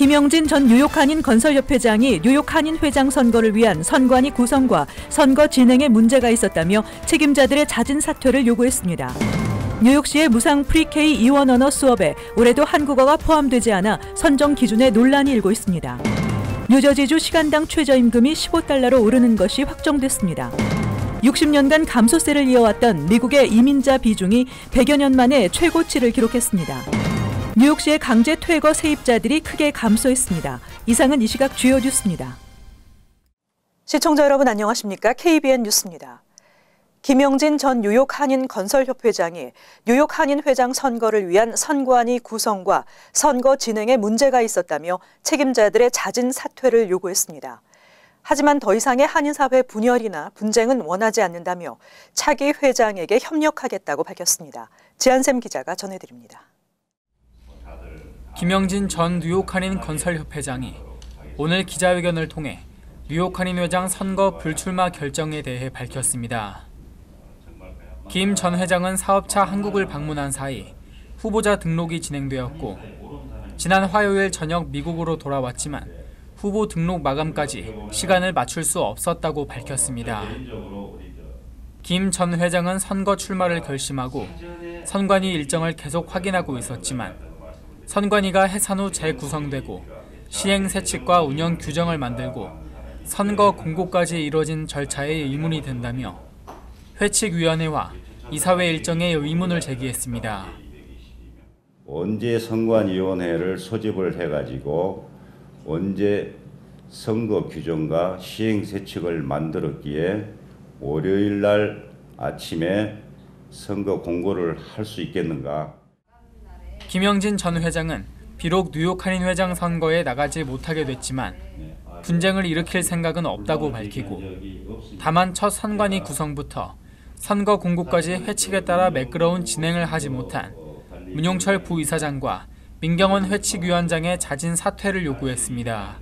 김영진 전 뉴욕 한인 건설협회장이 뉴욕 한인 회장 선거를 위한 선관위 구성과 선거 진행에 문제가 있었다며 책임자들의 잦은 사퇴를 요구했습니다. 뉴욕시의 무상 프리-K 이원 언어 수업에 올해도 한국어가 포함되지 않아 선정 기준에 논란이 일고 있습니다. 뉴저지주 시간당 최저임금이 $15로 오르는 것이 확정됐습니다. 60년간 감소세를 이어왔던 미국의 이민자 비중이 100여 년 만에 최고치를 기록했습니다. 뉴욕시의 강제 퇴거 세입자들이 크게 감소했습니다. 이상은 이 시각 주요 뉴스입니다. 시청자 여러분 안녕하십니까? KBN 뉴스입니다. 김영진 전 뉴욕 한인 건설협회장이 뉴욕 한인 회장 선거를 위한 선관위 구성과 선거 진행에 문제가 있었다며 책임자들의 잦은 사퇴를 요구했습니다. 하지만 더 이상의 한인사회 분열이나 분쟁은 원하지 않는다며 차기 회장에게 협력하겠다고 밝혔습니다. 지한샘 기자가 전해드립니다. 김영진 전 뉴욕 한인 건설협회장이 오늘 기자회견을 통해 뉴욕 한인 회장 선거 불출마 결정에 대해 밝혔습니다. 김 전 회장은 사업차 한국을 방문한 사이 후보자 등록이 진행되었고 지난 화요일 저녁 미국으로 돌아왔지만 후보 등록 마감까지 시간을 맞출 수 없었다고 밝혔습니다. 김 전 회장은 선거 출마를 결심하고 선관위 일정을 계속 확인하고 있었지만 선관위가 해산 후 재구성되고 시행 세칙과 운영 규정을 만들고 선거 공고까지 이뤄진 절차에 의문이 든다며 회칙위원회와 이사회 일정에 의문을 제기했습니다. 언제 선관위원회를 소집을 해가지고 언제 선거 규정과 시행 세칙을 만들었기에 월요일 날 아침에 선거 공고를 할 수 있겠는가? 김영진 전 회장은 비록 뉴욕 한인 회장 선거에 나가지 못하게 됐지만 분쟁을 일으킬 생각은 없다고 밝히고 다만 첫 선관위 구성부터 선거 공고까지 회칙에 따라 매끄러운 진행을 하지 못한 문용철 부이사장과 민경원 회칙위원장의 잦은 사퇴를 요구했습니다.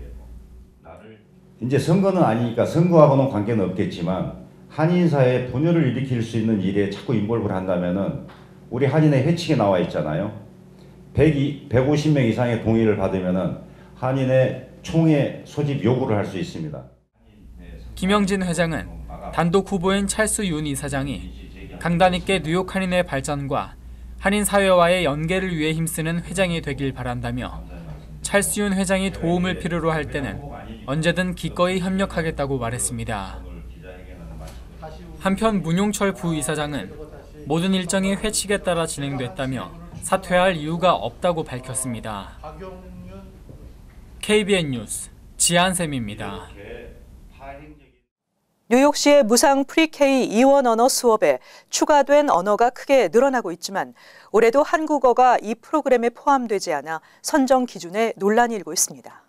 이제 선거는 아니니까 선거하고는 관계는 없겠지만 한인사회에 분열을 일으킬 수 있는 일에 자꾸 인볼브를 한다면은 우리 한인의 회칙에 나와 있잖아요. 150명 이상의 동의를 받으면은 한인의 총회 소집 요구를 할 수 있습니다. 김영진 회장은 단독 후보인 찰스 윤 이사장이 강단 있게 뉴욕 한인의 발전과 한인 사회와의 연계를 위해 힘쓰는 회장이 되길 바란다며 찰스 윤 회장이 도움을 필요로 할 때는 언제든 기꺼이 협력하겠다고 말했습니다. 한편 문용철 부이사장은 모든 일정이 회칙에 따라 진행됐다며 사퇴할 이유가 없다고 밝혔습니다. KBN 뉴스 지한샘입니다. 뉴욕시의 무상 프리-K 이원 언어 수업에 추가된 언어가 크게 늘어나고 있지만 올해도 한국어가 이 프로그램에 포함되지 않아 선정 기준에 논란이 일고 있습니다.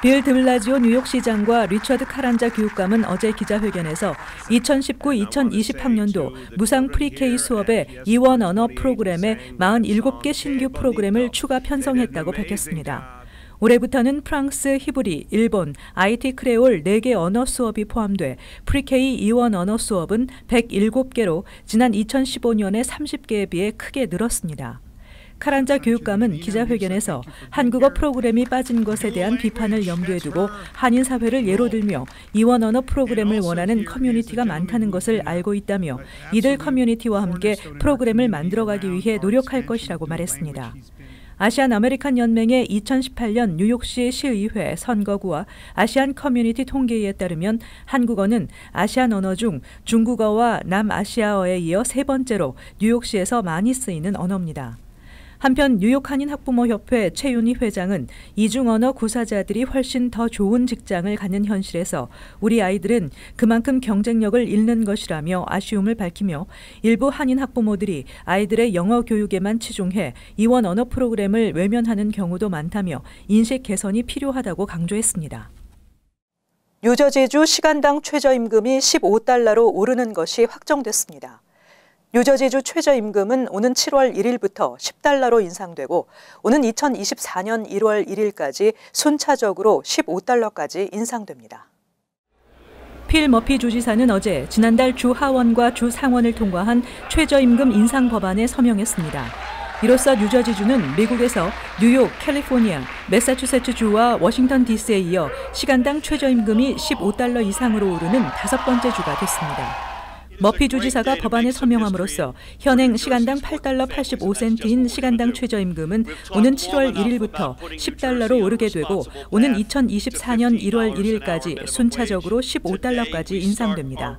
빌 드블라지오 뉴욕시장과 리처드 카란자 교육감은 어제 기자회견에서 2019-2020 학년도 무상 프리-K 수업에 이원 언어 프로그램에 47개 신규 프로그램을 추가 편성했다고 밝혔습니다. 올해부터는 프랑스, 히브리, 일본, IT 크레올 4개 언어 수업이 포함돼 프리-K 이원 언어 수업은 107개로 지난 2015년에 30개에 비해 크게 늘었습니다. 카란자 교육감은 기자회견에서 한국어 프로그램이 빠진 것에 대한 비판을 염두에 두고 한인 사회를 예로 들며 이원 언어 프로그램을 원하는 커뮤니티가 많다는 것을 알고 있다며 이들 커뮤니티와 함께 프로그램을 만들어가기 위해 노력할 것이라고 말했습니다. 아시안 아메리칸 연맹의 2018년 뉴욕시 시의회 선거구와 아시안 커뮤니티 통계에 따르면 한국어는 아시안 언어 중 중국어와 남아시아어에 이어 세 번째로 뉴욕시에서 많이 쓰이는 언어입니다. 한편 뉴욕 한인 학부모협회 최윤희 회장은 이중 언어 구사자들이 훨씬 더 좋은 직장을 갖는 현실에서 우리 아이들은 그만큼 경쟁력을 잃는 것이라며 아쉬움을 밝히며 일부 한인 학부모들이 아이들의 영어 교육에만 치중해 이원 언어 프로그램을 외면하는 경우도 많다며 인식 개선이 필요하다고 강조했습니다. 뉴저지주 시간당 최저임금이 $15로 오르는 것이 확정됐습니다. 뉴저지주 최저임금은 오는 7월 1일부터 $10로 인상되고 오는 2024년 1월 1일까지 순차적으로 $15까지 인상됩니다. 필 머피 주지사는 어제 지난달 주 하원과 주 상원을 통과한 최저임금 인상 법안에 서명했습니다. 이로써 뉴저지주는 미국에서 뉴욕, 캘리포니아, 매사추세츠주와 워싱턴 DC에 이어 시간당 최저임금이 15달러 이상으로 오르는 5번째 주가 됐습니다. 머피 주지사가 법안에 서명함으로써 현행 시간당 8달러 85센트인 시간당 최저임금은 오는 7월 1일부터 10달러로 오르게 되고 오는 2024년 1월 1일까지 순차적으로 15달러까지 인상됩니다.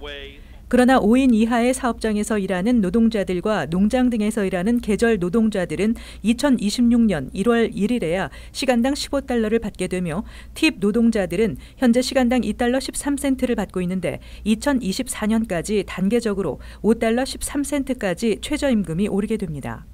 그러나 5인 이하의 사업장에서 일하는 노동자들과 농장 등에서 일하는 계절 노동자들은 2026년 1월 1일에야 시간당 15달러를 받게 되며 팁 노동자들은 현재 시간당 2달러 13센트를 받고 있는데 2024년까지 단계적으로 5달러 13센트까지 최저임금이 오르게 됩니다.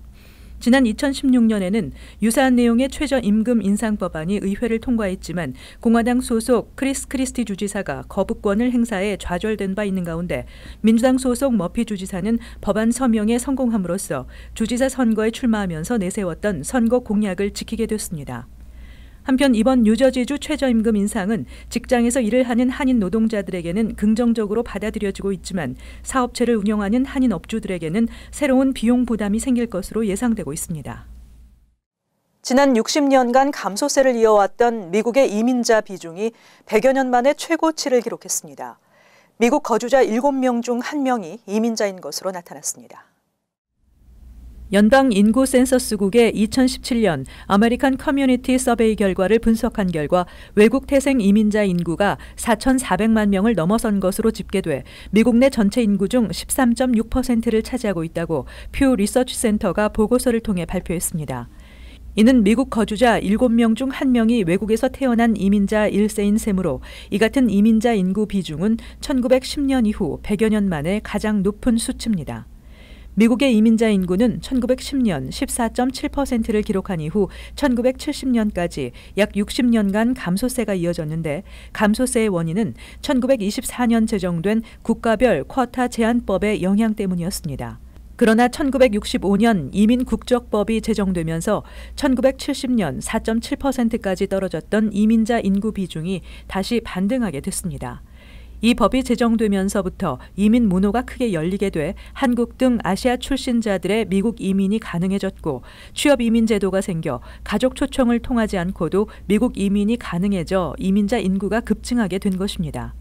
지난 2016년에는 유사한 내용의 최저임금 인상 법안이 의회를 통과했지만 공화당 소속 크리스 크리스티 주지사가 거부권을 행사해 좌절된 바 있는 가운데 민주당 소속 머피 주지사는 법안 서명에 성공함으로써 주지사 선거에 출마하면서 내세웠던 선거 공약을 지키게 됐습니다. 한편 이번 뉴저지주 최저임금 인상은 직장에서 일을 하는 한인 노동자들에게는 긍정적으로 받아들여지고 있지만 사업체를 운영하는 한인 업주들에게는 새로운 비용 부담이 생길 것으로 예상되고 있습니다. 지난 60년간 감소세를 이어왔던 미국의 이민자 비중이 100여 년 만에 최고치를 기록했습니다. 미국 거주자 7명 중 1명이 이민자인 것으로 나타났습니다. 연방 인구 센서스국의 2017년 아메리칸 커뮤니티 서베이 결과를 분석한 결과 외국 태생 이민자 인구가 4,400만 명을 넘어선 것으로 집계돼 미국 내 전체 인구 중 13.6%를 차지하고 있다고 퓨 리서치 센터가 보고서를 통해 발표했습니다. 이는 미국 거주자 7명 중 1명이 외국에서 태어난 이민자 1세인 셈으로 이 같은 이민자 인구 비중은 1910년 이후 100여 년 만에 가장 높은 수치입니다. 미국의 이민자 인구는 1910년 14.7%를 기록한 이후 1970년까지 약 60년간 감소세가 이어졌는데 감소세의 원인은 1924년 제정된 국가별 쿼타 제한법의 영향 때문이었습니다. 그러나 1965년 이민국적법이 제정되면서 1970년 4.7%까지 떨어졌던 이민자 인구 비중이 다시 반등하게 됐습니다. 이 법이 제정되면서부터 이민 문호가 크게 열리게 돼 한국 등 아시아 출신자들의 미국 이민이 가능해졌고 취업 이민 제도가 생겨 가족 초청을 통하지 않고도 미국 이민이 가능해져 이민자 인구가 급증하게 된 것입니다.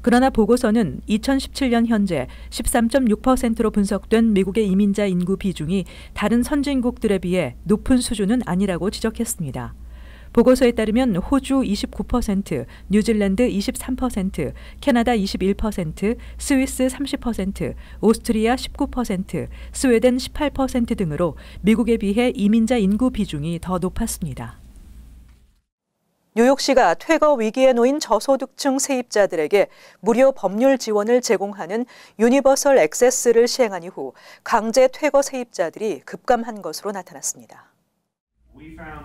그러나 보고서는 2017년 현재 13.6%로 분석된 미국의 이민자 인구 비중이 다른 선진국들에 비해 높은 수준은 아니라고 지적했습니다. 보고서에 따르면 호주 29%, 뉴질랜드 23%, 캐나다 21%, 스위스 30%, 오스트리아 19%, 스웨덴 18% 등으로 미국에 비해 이민자 인구 비중이 더 높았습니다. 뉴욕시가 퇴거 위기에 놓인 저소득층 세입자들에게 무료 법률 지원을 제공하는 유니버설 액세스를 시행한 이후 강제 퇴거 세입자들이 급감한 것으로 나타났습니다.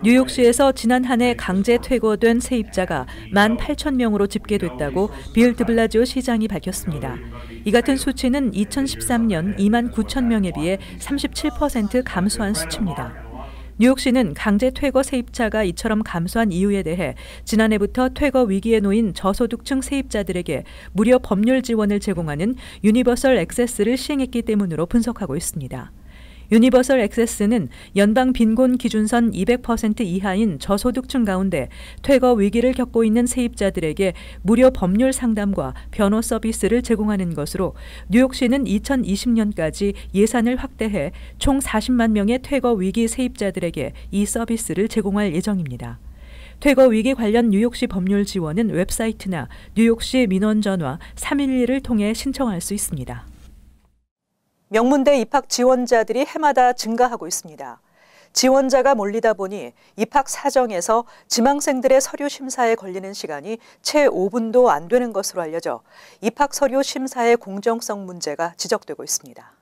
뉴욕시에서 지난 한 해 강제 퇴거된 세입자가 18,000명으로 집계됐다고 빌 드블라지오 시장이 밝혔습니다. 이 같은 수치는 2013년 29,000명에 비해 37% 감소한 수치입니다. 뉴욕시는 강제 퇴거 세입자가 이처럼 감소한 이유에 대해 지난해부터 퇴거 위기에 놓인 저소득층 세입자들에게 무료 법률 지원을 제공하는 유니버설 액세스를 시행했기 때문으로 분석하고 있습니다. 유니버설 액세스는 연방 빈곤 기준선 200% 이하인 저소득층 가운데 퇴거 위기를 겪고 있는 세입자들에게 무료 법률 상담과 변호 서비스를 제공하는 것으로 뉴욕시는 2020년까지 예산을 확대해 총 40만 명의 퇴거 위기 세입자들에게 이 서비스를 제공할 예정입니다. 퇴거 위기 관련 뉴욕시 법률 지원은 웹사이트나 뉴욕시 민원 전화 311을 통해 신청할 수 있습니다. 명문대 입학 지원자들이 해마다 증가하고 있습니다. 지원자가 몰리다 보니 입학 사정에서 지망생들의 서류 심사에 걸리는 시간이 채 5분도 안 되는 것으로 알려져 입학 서류 심사의 공정성 문제가 지적되고 있습니다.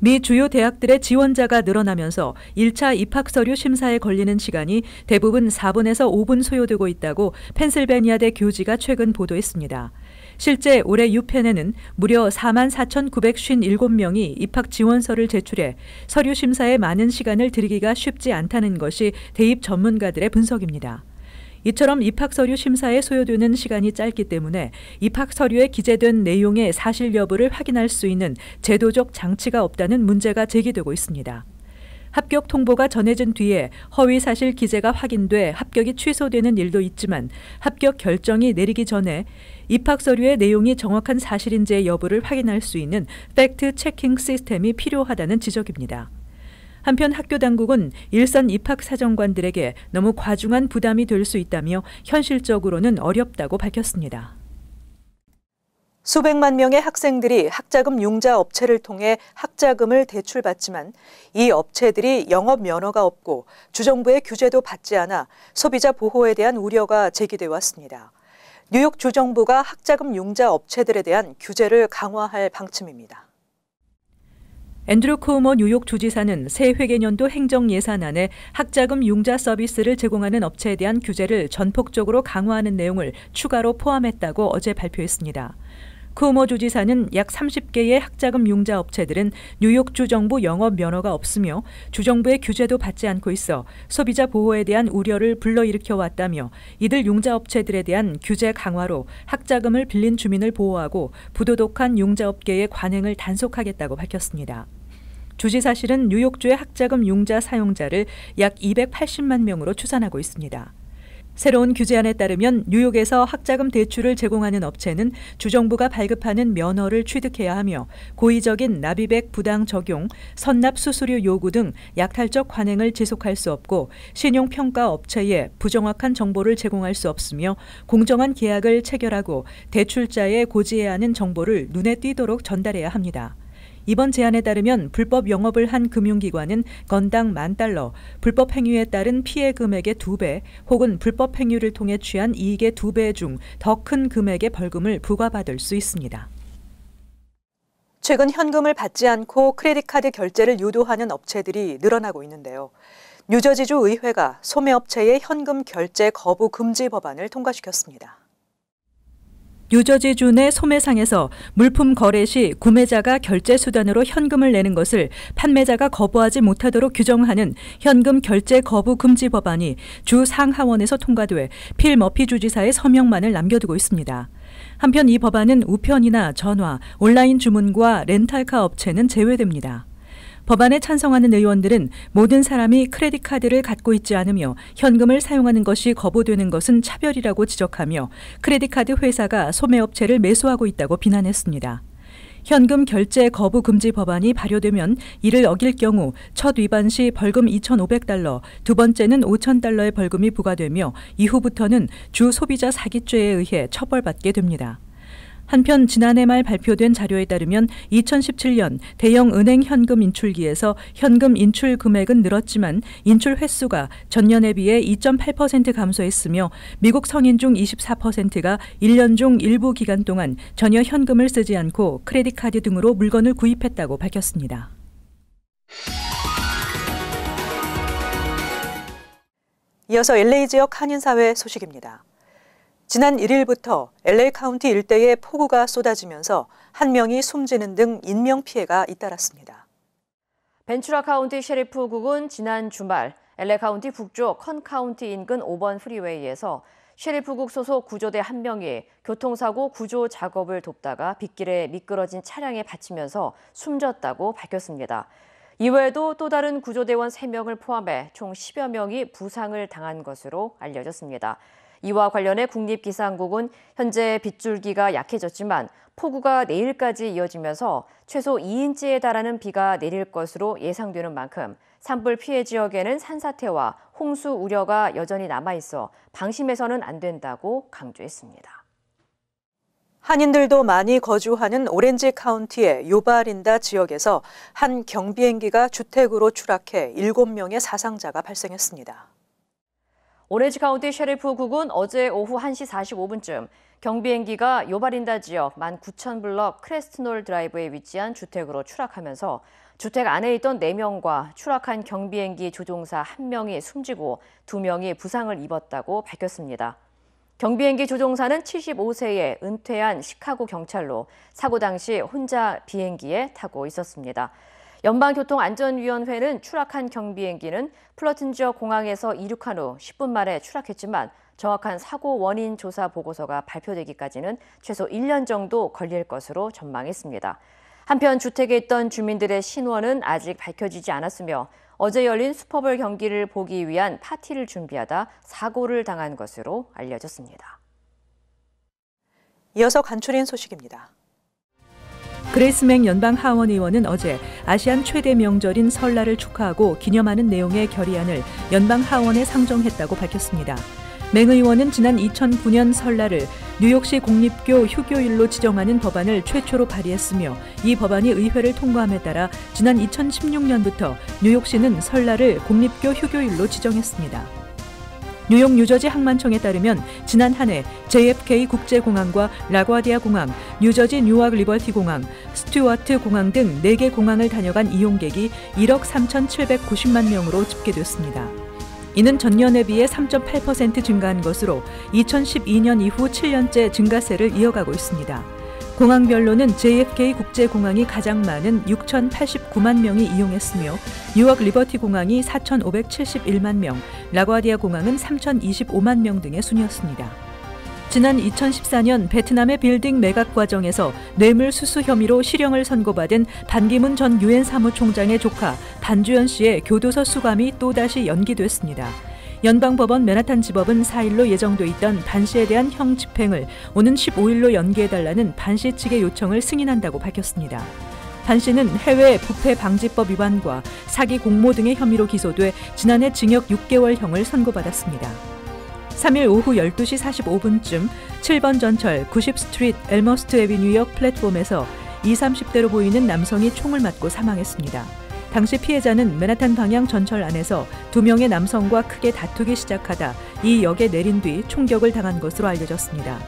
미 주요 대학들의 지원자가 늘어나면서 1차 입학 서류 심사에 걸리는 시간이 대부분 4분에서 5분 소요되고 있다고 펜실베니아대 교지가 최근 보도했습니다. 실제 올해 유펜에는 무려 44,957명이 입학 지원서를 제출해 서류 심사에 많은 시간을 들이기가 쉽지 않다는 것이 대입 전문가들의 분석입니다. 이처럼 입학 서류 심사에 소요되는 시간이 짧기 때문에 입학 서류에 기재된 내용의 사실 여부를 확인할 수 있는 제도적 장치가 없다는 문제가 제기되고 있습니다. 합격 통보가 전해진 뒤에 허위 사실 기재가 확인돼 합격이 취소되는 일도 있지만 합격 결정이 내리기 전에 입학 서류의 내용이 정확한 사실인지의 여부를 확인할 수 있는 팩트 체킹 시스템이 필요하다는 지적입니다. 한편 학교 당국은 일선 입학 사정관들에게 너무 과중한 부담이 될 수 있다며 현실적으로는 어렵다고 밝혔습니다. 수백만 명의 학생들이 학자금 융자 업체를 통해 학자금을 대출받지만 이 업체들이 영업 면허가 없고 주정부의 규제도 받지 않아 소비자 보호에 대한 우려가 제기돼 왔습니다. 뉴욕 주정부가 학자금 융자 업체들에 대한 규제를 강화할 방침입니다. 앤드류 쿠오모 뉴욕 주지사는 새 회계년도 행정 예산안에 학자금 융자 서비스를 제공하는 업체에 대한 규제를 전폭적으로 강화하는 내용을 추가로 포함했다고 어제 발표했습니다. 쿠오모 주지사는 약 30개의 학자금 융자 업체들은 뉴욕 주정부 영업 면허가 없으며 주정부의 규제도 받지 않고 있어 소비자 보호에 대한 우려를 불러일으켜 왔다며 이들 융자 업체들에 대한 규제 강화로 학자금을 빌린 주민을 보호하고 부도덕한 융자 업계의 관행을 단속하겠다고 밝혔습니다. 주지사실은 뉴욕주의 학자금 융자 사용자를 약 280만 명으로 추산하고 있습니다. 새로운 규제안에 따르면 뉴욕에서 학자금 대출을 제공하는 업체는 주정부가 발급하는 면허를 취득해야 하며 고의적인 납입액 부당 적용, 선납 수수료 요구 등 약탈적 관행을 지속할 수 없고 신용평가 업체에 부정확한 정보를 제공할 수 없으며 공정한 계약을 체결하고 대출자에 고지해야 하는 정보를 눈에 띄도록 전달해야 합니다. 이번 제안에 따르면 불법 영업을 한 금융기관은 건당 $10,000, 불법 행위에 따른 피해 금액의 2배 혹은 불법 행위를 통해 취한 이익의 2배 중 더 큰 금액의 벌금을 부과받을 수 있습니다. 최근 현금을 받지 않고 크레딧카드 결제를 유도하는 업체들이 늘어나고 있는데요. 뉴저지주 의회가 소매업체의 현금 결제 거부 금지 법안을 통과시켰습니다. 뉴저지주 내 소매상에서 물품 거래 시 구매자가 결제 수단으로 현금을 내는 것을 판매자가 거부하지 못하도록 규정하는 현금 결제 거부 금지 법안이 주 상하원에서 통과돼 필 머피 주지사의 서명만을 남겨두고 있습니다. 한편 이 법안은 우편이나 전화, 온라인 주문과 렌탈카 업체는 제외됩니다. 법안에 찬성하는 의원들은 모든 사람이 크레딧 카드를 갖고 있지 않으며 현금을 사용하는 것이 거부되는 것은 차별이라고 지적하며 크레딧 카드 회사가 소매업체를 매수하고 있다고 비난했습니다. 현금 결제 거부 금지 법안이 발효되면 이를 어길 경우 첫 위반 시 벌금 $2,500, 두 번째는 $5,000의 벌금이 부과되며 이후부터는 주 소비자 사기죄에 의해 처벌받게 됩니다. 한편 지난해 말 발표된 자료에 따르면 2017년 대형 은행 현금 인출기에서 현금 인출 금액은 늘었지만 인출 횟수가 전년에 비해 2.8% 감소했으며 미국 성인 중 24%가 1년 중 일부 기간 동안 전혀 현금을 쓰지 않고 크레딧 카드 등으로 물건을 구입했다고 밝혔습니다. 이어서 LA 지역 한인사회 소식입니다. 지난 1일부터 LA 카운티 일대에 폭우가 쏟아지면서 한 명이 숨지는 등 인명피해가 잇따랐습니다. 벤츄라 카운티 셰리프국은 지난 주말 LA 카운티 북쪽 컨 카운티 인근 5번 프리웨이에서 셰리프국 소속 구조대 한 명이 교통사고 구조 작업을 돕다가 빗길에 미끄러진 차량에 받치면서 숨졌다고 밝혔습니다. 이외에도 또 다른 구조대원 3명을 포함해 총 10여 명이 부상을 당한 것으로 알려졌습니다. 이와 관련해 국립기상국은 현재 빗줄기가 약해졌지만 폭우가 내일까지 이어지면서 최소 2인치에 달하는 비가 내릴 것으로 예상되는 만큼 산불 피해 지역에는 산사태와 홍수 우려가 여전히 남아있어 방심해서는 안 된다고 강조했습니다. 한인들도 많이 거주하는 오렌지 카운티의 요바린다 지역에서 한 경비행기가 주택으로 추락해 7명의 사상자가 발생했습니다. 오렌지 카운티 셰리프국은 어제 오후 1시 45분쯤 경비행기가 요바린다 지역 19,000블럭 크레스트놀 드라이브에 위치한 주택으로 추락하면서 주택 안에 있던 4명과 추락한 경비행기 조종사 1명이 숨지고 2명이 부상을 입었다고 밝혔습니다. 경비행기 조종사는 75세의 은퇴한 시카고 경찰로 사고 당시 혼자 비행기에 타고 있었습니다. 연방교통안전위원회는 추락한 경비행기는 플러튼 지역 공항에서 이륙한 후 10분 만에 추락했지만 정확한 사고 원인 조사 보고서가 발표되기까지는 최소 1년 정도 걸릴 것으로 전망했습니다. 한편 주택에 있던 주민들의 신원은 아직 밝혀지지 않았으며 어제 열린 슈퍼볼 경기를 보기 위한 파티를 준비하다 사고를 당한 것으로 알려졌습니다. 이어서 간추린 소식입니다. 그레이스 맥 연방 하원 의원은 어제 아시안 최대 명절인 설날을 축하하고 기념하는 내용의 결의안을 연방 하원에 상정했다고 밝혔습니다. 맥 의원은 지난 2009년 설날을 뉴욕시 공립교 휴교일로 지정하는 법안을 최초로 발의했으며 이 법안이 의회를 통과함에 따라 지난 2016년부터 뉴욕시는 설날을 공립교 휴교일로 지정했습니다. 뉴욕 뉴저지 항만청에 따르면 지난 한 해 JFK 국제공항과 라과디아 공항, 뉴저지 뉴아크 리버티 공항, 스튜어트 공항 등 4개 공항을 다녀간 이용객이 1억 3,790만 명으로 집계됐습니다. 이는 전년에 비해 3.8% 증가한 것으로 2012년 이후 7년째 증가세를 이어가고 있습니다. 공항별로는 JFK 국제공항이 가장 많은 6,089만 명이 이용했으며 뉴아크 리버티 공항이 4,571만 명, 라과디아 공항은 3,025만 명 등의 순이었습니다. 지난 2014년 베트남의 빌딩 매각 과정에서 뇌물수수 혐의로 실형을 선고받은 반기문 전 유엔 사무총장의 조카 반주연 씨의 교도소 수감이 또다시 연기됐습니다. 연방법원 맨하탄지법은 4일로 예정돼 있던 반 씨에 대한 형 집행을 오는 15일로 연기해달라는 반 씨 측의 요청을 승인한다고 밝혔습니다. 반 씨는 해외 부패 방지법 위반과 사기 공모 등의 혐의로 기소돼 지난해 징역 6개월형을 선고받았습니다. 3일 오후 12시 45분쯤 7번 전철 90스트리트 엘머스트 애비뉴역 플랫폼에서 20, 30대로 보이는 남성이 총을 맞고 사망했습니다. 당시 피해자는 맨하탄 방향 전철 안에서 2명의 남성과 크게 다투기 시작하다 이 역에 내린 뒤 총격을 당한 것으로 알려졌습니다.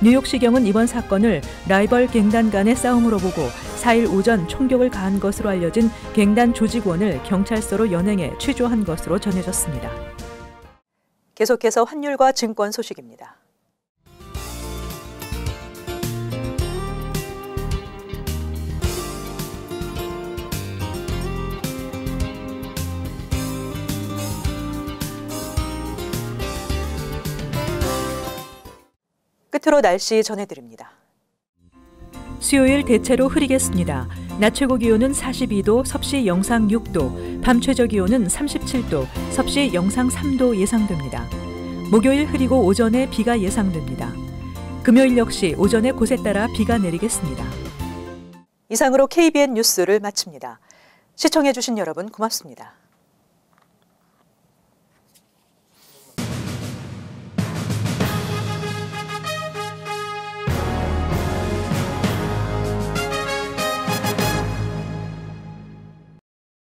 뉴욕시경은 이번 사건을 라이벌 갱단 간의 싸움으로 보고 4일 오전 총격을 가한 것으로 알려진 갱단 조직원을 경찰서로 연행해 취조한 것으로 전해졌습니다. 계속해서 환율과 증권 소식입니다. 끝으로 날씨 전해드립니다. 수요일 대체로 흐리겠습니다. 낮 최고 기온은 42도, 섭씨 영상 6도, 밤 최저 기온은 37도, 섭씨 영상 3도 예상됩니다. 목요일 흐리고 오전에 비가 예상됩니다. 금요일 역시 오전에 곳에 따라 비가 내리겠습니다. 이상으로 KBN 뉴스를 마칩니다. 시청해주신 여러분 고맙습니다.